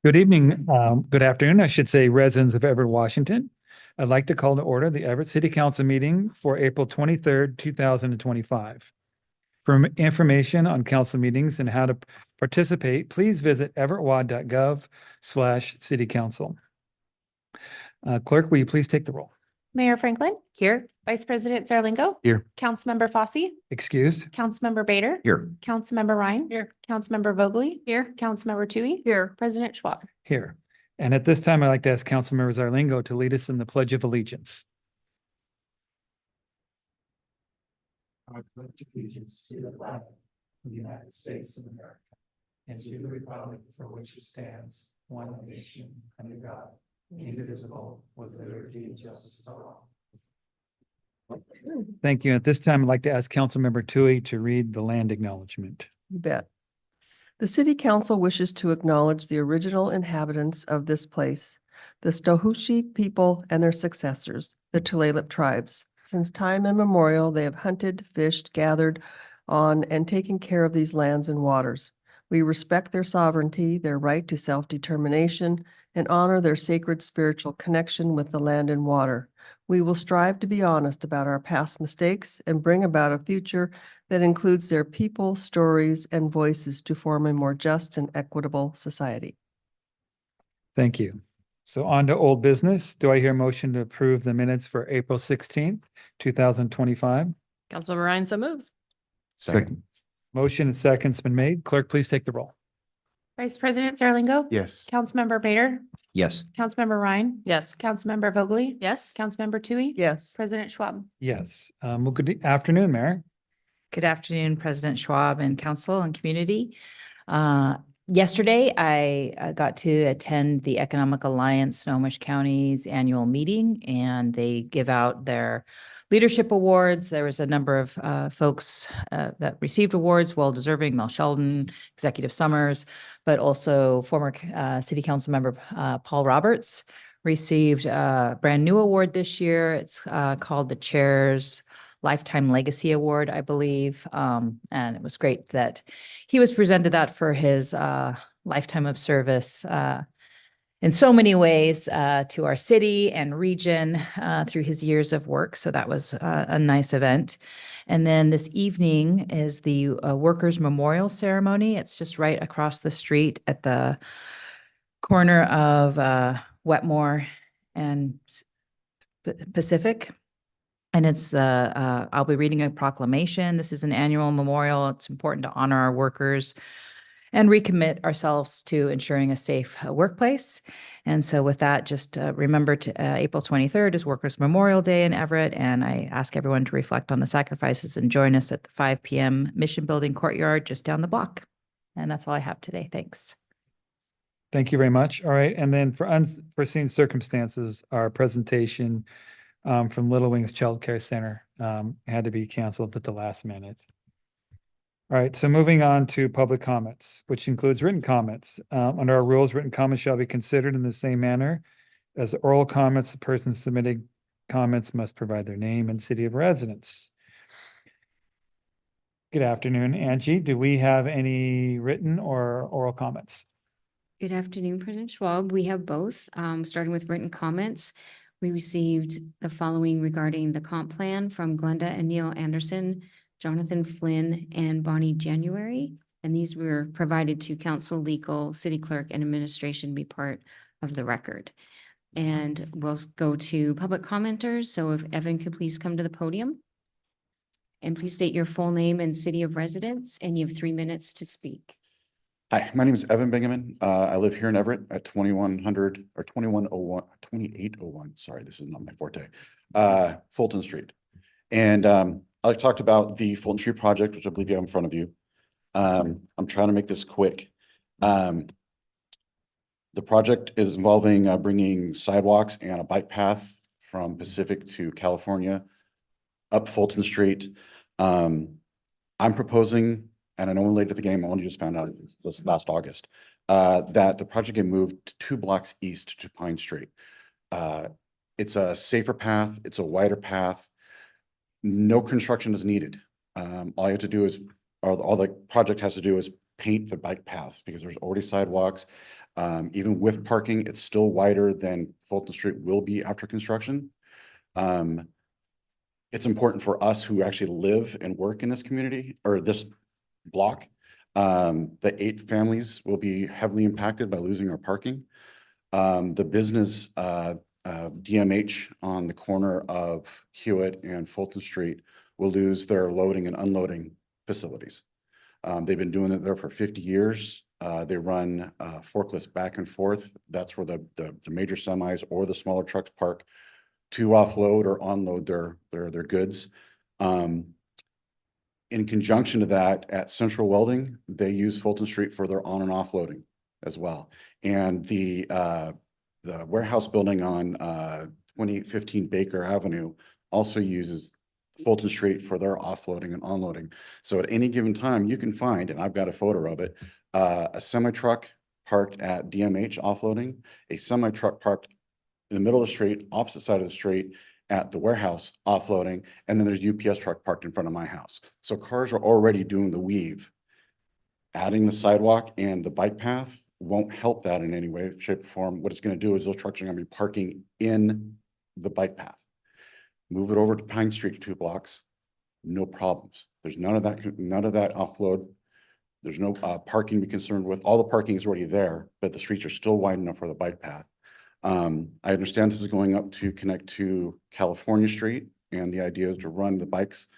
Good evening, good afternoon, I should say, residents of Everett, Washington. I'd like to call to order the Everett City Council meeting for April 23rd, 2025. For information on council meetings and how to participate, please visit everettwa.gov/citycouncil. Clerk, will you please take the roll? Mayor Franklin. Here. Vice President Zarlingo. Here. Councilmember Fosse. Excused? Councilmember Bader. Here. Councilmember Ryan. Here. Councilmember Vogely. Here. Councilmember Tui. Here. President Schwab. Here. And at this time, I'd like to ask Councilmember Zarlingo to lead us in the Pledge of Allegiance. I pledge allegiance to the flag of the United States of America and to the republic for which it stands, one nation, under God, indivisible, with liberty and justice for all. Thank you. At this time, I'd like to ask Councilmember Tui to read the land acknowledgement. You bet. The City Council wishes to acknowledge the original inhabitants of this place, the Stohushi people and their successors, the Tulalip tribes. Since time immemorial, they have hunted, fished, gathered on, and taken care of these lands and waters. We respect their sovereignty, their right to self-determination, and honor their sacred spiritual connection with the land and water. We will strive to be honest about our past mistakes and bring about a future that includes their people, stories, and voices to form a more just and equitable society. Thank you. So on to old business. Do I hear a motion to approve the minutes for April 16th, 2025? Councilmember Ryan so moves. Second. Motion and second's been made. Clerk, please take the roll. Vice President Zarlingo. Yes. Councilmember Bader. Yes. Councilmember Ryan. Yes. Councilmember Vogely. Yes. Councilmember Tui. Yes. President Schwab. Yes. Well, good afternoon, Mayor. Good afternoon, President Schwab and council and community. Yesterday, I got to attend the Economic Alliance Snohomish County's annual meeting, and they give out their leadership awards. There was a number of folks that received awards, well-deserving, Mel Sheldon, Executive Summers, but also former City Council member Paul Roberts received a brand new award this year. It's called the Chair's Lifetime Legacy Award, I believe. And it was great that he was presented that for his lifetime of service in so many ways to our city and region through his years of work. So that was a nice event. And then this evening is the Workers' Memorial Ceremony. It's just right across the street at the corner of Wetmore and Pacific. And it's I'll be reading a proclamation. This is an annual memorial. It's important to honor our workers and recommit ourselves to ensuring a safe workplace. And so with that, just remember April 23rd is Workers' Memorial Day in Everett. And I ask everyone to reflect on the sacrifices and join us at the 5 p.m. Mission Building Courtyard just down the block. And that's all I have today. Thanks. Thank you very much. All right. And then for unforeseen circumstances, our presentation from Little Wings Child Care Center had to be canceled at the last minute. All right, so moving on to public comments, which includes written comments. Under our rules, written comments shall be considered in the same manner as oral comments. The person submitting comments must provide their name and city of residence. Good afternoon, Angie. Do we have any written or oral comments? Good afternoon, President Schwab. We have both, starting with written comments. We received the following regarding the comp plan from Glenda and Neil Anderson, Jonathan Flynn, and Bonnie January. And these were provided to council, legal, city clerk, and administration be part of the record. And we'll go to public commenters. So if Evan could please come to the podium. And please state your full name and city of residence, and you have 3 minutes to speak. Hi, my name is Evan Bingaman. I live here in Everett at 2100 or 2101, 2801. Sorry, this is not my forte. Fulton Street. And I talked about the Fulton Street project, which I believe you have in front of you. I'm trying to make this quick. The project is involving bringing sidewalks and a bike path from Pacific to California up Fulton Street. I'm proposing, and I know I'm late to the game, I only just found out this last August, that the project get moved 2 blocks east to Pine Street. It's a safer path. It's a wider path. No construction is needed. All you have to do is, or all the project has to do is paint the bike paths because there's already sidewalks. Even with parking, it's still wider than Fulton Street will be after construction. It's important for us who actually live and work in this community or this block. The 8 families will be heavily impacted by losing our parking. The business DMH on the corner of Hewitt and Fulton Street will lose their loading and unloading facilities. They've been doing it there for 50 years. They run forklifts back and forth. That's where the major semis or the smaller trucks park to offload or unload their goods. In conjunction to that, at Central Welding, they use Fulton Street for their on and offloading as well. And the warehouse building on 2815 Baker Avenue also uses Fulton Street for their offloading and unloading. So at any given time, you can find, and I've got a photo of it, a semi-truck parked at DMH offloading, a semi-truck parked in the middle of the street, opposite side of the street at the warehouse offloading, and then there's UPS truck parked in front of my house. So cars are already doing the weave. Adding the sidewalk and the bike path won't help that in any way, shape, or form. What it's going to do is those trucks are going to be parking in the bike path. Move it over to Pine Street 2 blocks, no problems. There's none of that offload. There's no parking to be concerned with. All the parking is already there, but the streets are still wide enough for the bike path. I understand this is going up to connect to California Street, and the idea is to run the bikes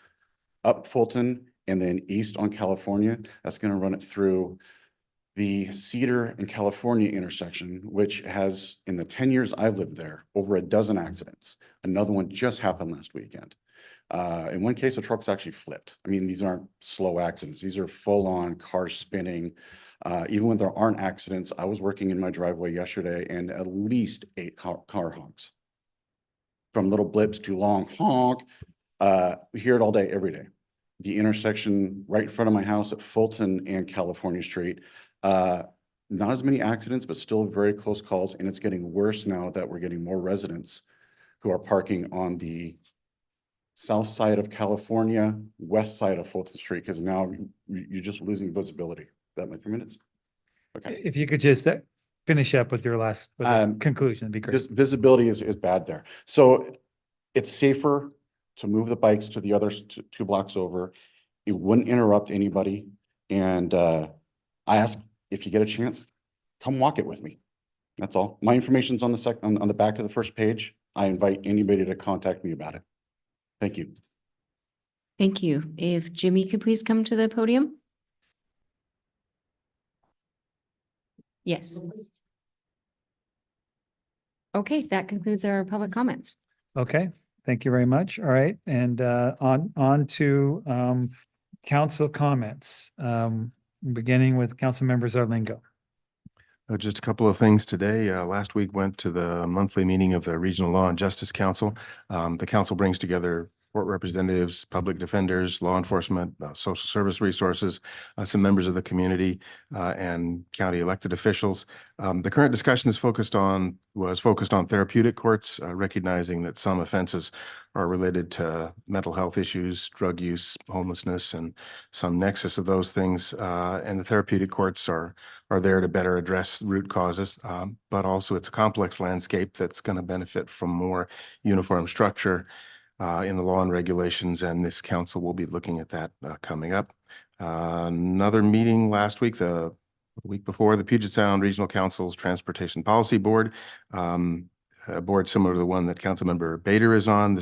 up Fulton and then east on California. That's going to run it through the Cedar and California intersection, which has, in the 10 years I've lived there, over a dozen accidents. Another one just happened last weekend. In one case, the truck's actually flipped. I mean, these aren't slow accidents. These are full-on cars spinning. Even when there aren't accidents, I was working in my driveway yesterday and at least 8 car honks. From little blips to long honk. We hear it all day, every day. The intersection right in front of my house at Fulton and California Street, not as many accidents, but still very close calls. And it's getting worse now that we're getting more residents who are parking on the south side of California, west side of Fulton Street, because now you're just losing visibility. That my 3 minutes? Okay. If you could just finish up with your last conclusion, it'd be great. Just visibility is bad there. So it's safer to move the bikes to the other 2 blocks over. It wouldn't interrupt anybody. And I ask if you get a chance, come walk it with me. That's all. My information's on the on the back of the first page. I invite anybody to contact me about it. Thank you. Thank you. If Jimmy could please come to the podium. Yes. Okay, that concludes our public comments. Okay, thank you very much. All right, and on to council comments, beginning with Councilmember Zarlingo. Just a couple of things today. Last week went to the monthly meeting of the Regional Law and Justice Council. The council brings together court representatives, public defenders, law enforcement, social service resources, some members of the community, and county elected officials. The current discussion was focused on therapeutic courts, recognizing that some offenses are related to mental health issues, drug use, homelessness, and some nexus of those things. And the therapeutic courts are there to better address root causes, but also it's a complex landscape that's going to benefit from more uniform structure in the law and regulations, and this council will be looking at that coming up. Another meeting last week, the week before, the Puget Sound Regional Council's Transportation Policy Board, a board similar to the one that Councilmember Bader is on.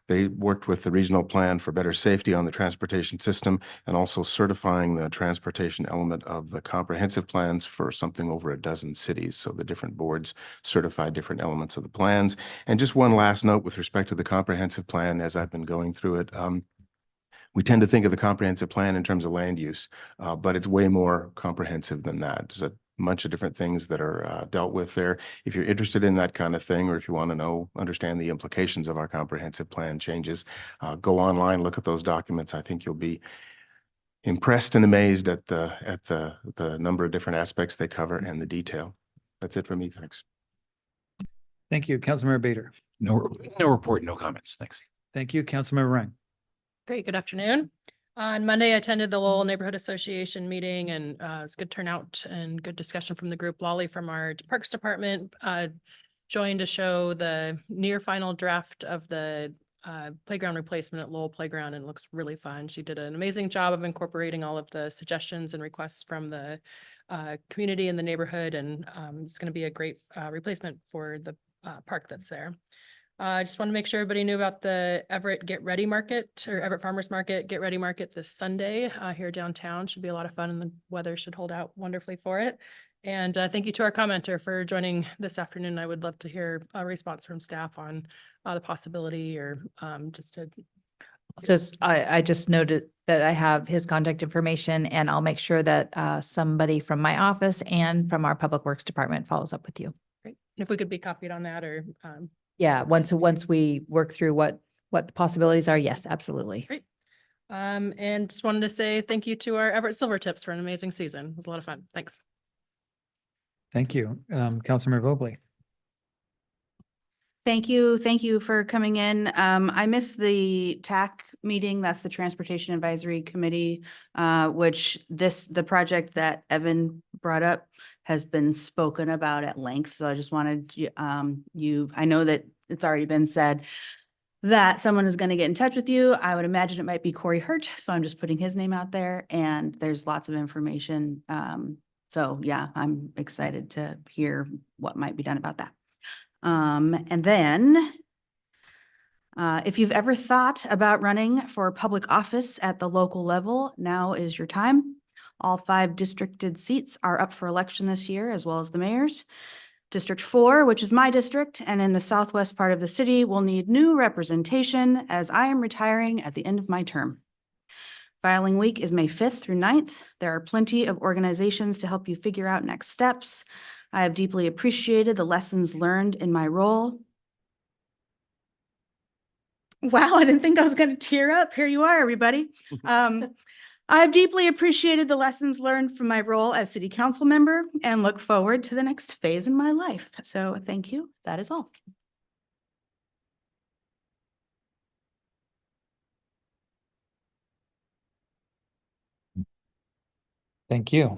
They worked with the regional plan for better safety on the transportation system and also certifying the transportation element of the comprehensive plans for something over a dozen cities. So the different boards certify different elements of the plans. And just one last note with respect to the comprehensive plan, as I've been going through it, we tend to think of the comprehensive plan in terms of land use, but it's way more comprehensive than that. There's a bunch of different things that are dealt with there. If you're interested in that kind of thing, or if you want to understand the implications of our comprehensive plan changes, go online, look at those documents. I think you'll be impressed and amazed at the number of different aspects they cover and the detail. That's it for me. Thanks. Thank you. Councilmember Bader. No report, no comments. Thanks. Thank you. Councilmember Ryan. Great, good afternoon. On Monday, I attended the Lowell Neighborhood Association meeting and it's good turnout and good discussion from the group. Lolly from our Parks Department joined to show the near final draft of the playground replacement at Lowell Playground, and it looks really fun. She did an amazing job of incorporating all of the suggestions and requests from the community in the neighborhood, and it's going to be a great replacement for the park that's there. I just want to make sure everybody knew about the Everett Get Ready Market, or Everett Farmers Market Get Ready Market this Sunday here downtown. Should be a lot of fun, and the weather should hold out wonderfully for it. And thank you to our commenter for joining this afternoon. I would love to hear a response from staff on the possibility, or I just noted that I have his contact information, and I'll make sure that somebody from my office and from our Public Works Department follows up with you. great. If we could be copied on that, or Yeah, once we work through what the possibilities are, yes, absolutely. great. And just wanted to say thank you to our Everett Silver Tips for an amazing season. It was a lot of fun. Thanks. Thank you. Councilmember Vogely. Thank you. Thank you for coming in. I missed the TAC meeting. That's the Transportation Advisory Committee, which the project that Evan brought up has been spoken about at length. So I just wanted I know that it's already been said that someone is going to get in touch with you. I would imagine it might be Corey Hurt. So I'm just putting his name out there, and there's lots of information. So yeah, I'm excited to hear what might be done about that. And then if you've ever thought about running for public office at the local level, now is your time. All 5 districted seats are up for election this year, as well as the mayor's. District 4, which is my district, and in the southwest part of the city, will need new representation as I am retiring at the end of my term. Filing week is May 5th through 9th. There are plenty of organizations to help you figure out next steps. I have deeply appreciated the lessons learned in my role. Wow, I didn't think I was going to tear up. Here you are, everybody. I've deeply appreciated the lessons learned from my role as city council member and look forward to the next phase in my life. So thank you. That is all. Thank you.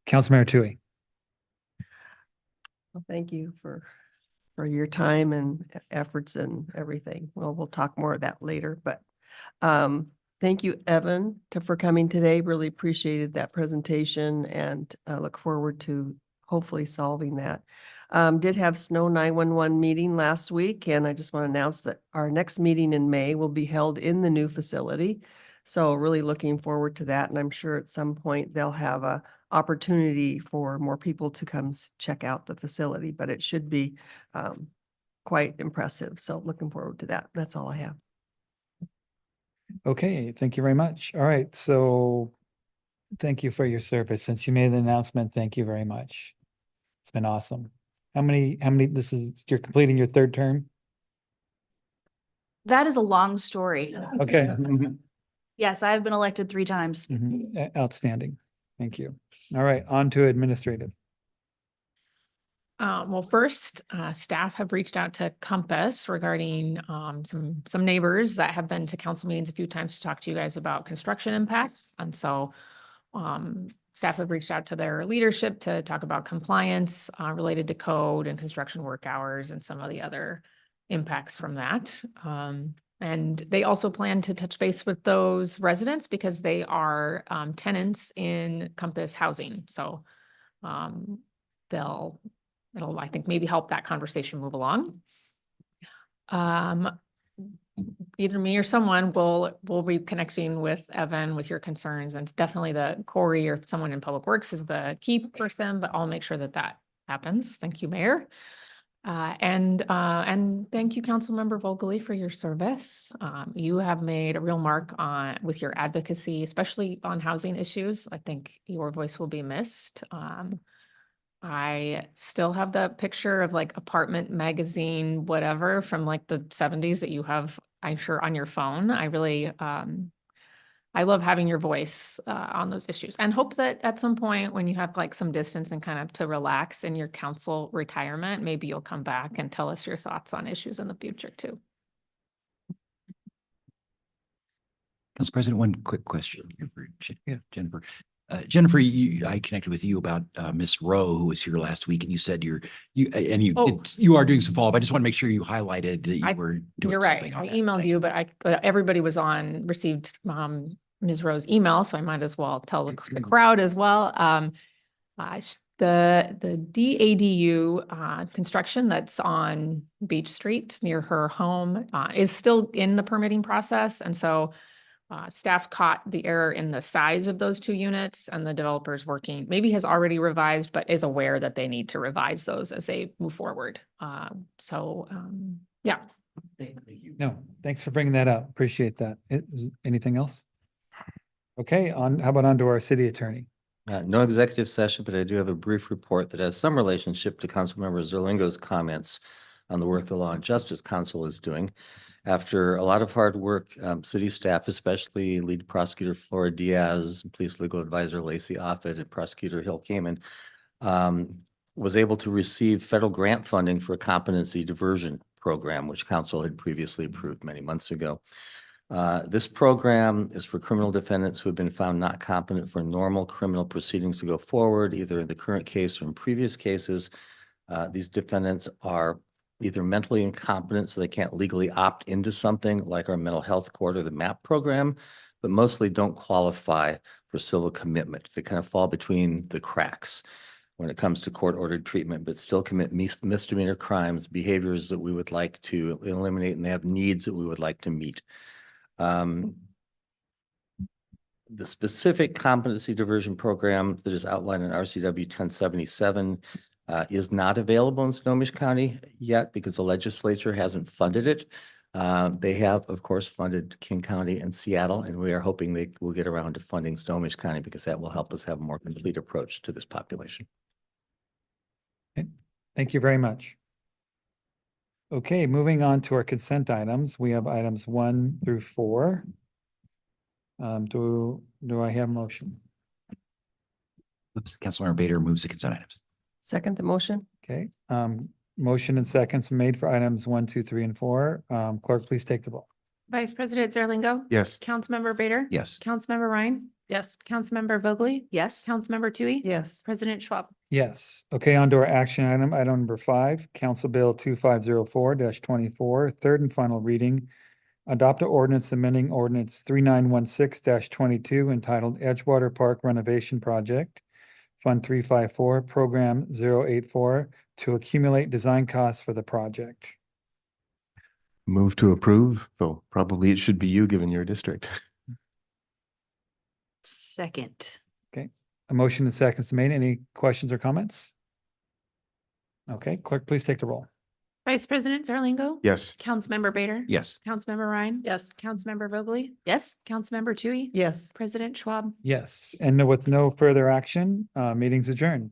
Councilmember Tui. Well, thank you for your time and efforts and everything. Well, we'll talk more of that later, but thank you, Evan, for coming today. Really appreciated that presentation, and look forward to hopefully solving that. Did have snow 911 meeting last week, and I just want to announce that our next meeting in May will be held in the new facility. So really looking forward to that, and I'm sure at some point they'll have a opportunity for more people to come check out the facility, but it should be quite impressive. So looking forward to that. That's all I have. Okay, thank you very much. All right, so thank you for your service. Since you made the announcement, thank you very much. It's been awesome. How many, you're completing your 3rd term? That is a long story. Okay. Yes, I've been elected 3 times. Outstanding. Thank you. All right, on to administrative. Well, first, staff have reached out to Compass regarding some neighbors that have been to council meetings a few times to talk to you guys about construction impacts. And so staff have reached out to their leadership to talk about compliance related to code and construction work hours and some of the other impacts from that. And they also plan to touch base with those residents because they are tenants in Compass housing. So it'll, I think, maybe help that conversation move along. Either me or someone will be connecting with Evan with your concerns, and definitely the Corey or someone in Public Works is the key person, but I'll make sure that happens. Thank you, Mayor. And thank you, Councilmember Vogely, for your service. You have made a real mark with your advocacy, especially on housing issues. I think your voice will be missed. I still have that picture of like apartment magazine, whatever, from like the 70s that you have, I'm sure, on your phone. I really, I love having your voice on those issues, and hope that at some point when you have like some distance and kind of to relax in your council retirement, maybe you'll come back and tell us your thoughts on issues in the future too. Council President, one quick question here for Jennifer. Jennifer, I connected with you about Miss Rowe, who was here last week, and you said Oh. you are doing some follow-up. I just want to make sure you highlighted that you were doing You're right. something on I that. emailed you, Thanks. but everybody was received Ms. Rowe's email, so I might as well tell the crowd as well. The DADU construction that's on Beach Street near her home is still in the permitting process, and so staff caught the error in the size of those two units, and the developer's maybe has already revised, but is aware that they need to revise those as they move forward. Yeah. Thank you. No, thanks for bringing that up. Appreciate that. Anything else? Okay, how about on to our city attorney? No executive session, but I do have a brief report that has some relationship to Councilmember Zerlingo's comments on the work the Law and Justice Council is doing. After a lot of hard work, city staff, especially lead prosecutor Flora Diaz, police legal advisor Lacey Offit, and prosecutor Hill Kamen, was able to receive federal grant funding for a competency diversion program, which council had previously approved many months ago. This program is for criminal defendants who have been found not competent for normal criminal proceedings to go forward, either in the current case or in previous cases. These defendants are either mentally incompetent, so they can't legally opt into something like our mental health court or the MAP program, but mostly don't qualify for civil commitment. They kind of fall between the cracks when it comes to court-ordered treatment, but still commit misdemeanor crimes, behaviors that we would like to eliminate, and they have needs that we would like to meet. The specific competency diversion program that is outlined in RCW 1077 is not available in Snohomish County yet because the legislature hasn't funded it. They have, of course, funded King County and Seattle, and we are hoping they will get around to funding Snohomish County because that will help us have a more complete approach to this population. Okay. Thank you very much. Okay, moving on to our consent items. We have items 1 through 4. Do I have a motion? Oops, Councilmember Bader moves the consent items. Second the motion? Okay, motion and seconds made for items 1, 2, 3, and 4. Clerk, please take the roll. Vice President Zerlingo? Yes. Councilmember Bader? Yes. Councilmember Ryan? Yes. Councilmember Vogely? Yes. Councilmember Tui? Yes. President Schwab? Yes. Okay, on to our action item number 5, Council Bill 2504-24, third and final reading. Adopt an ordinance amending ordinance 3916-22 entitled Edgewater Park Renovation Project, Fund 354, Program 084, to accumulate design costs for the project. Move to approve, though probably it should be you given your district. Second. Okay, a motion and seconds made. Any questions or comments? Okay, clerk, please take the roll. Vice President Zerlingo? Yes. Councilmember Bader? Yes. Councilmember Ryan? Yes. Councilmember Vogely? Yes. Councilmember Tui? Yes. President Schwab? Yes, and with no further action, meeting's adjourned.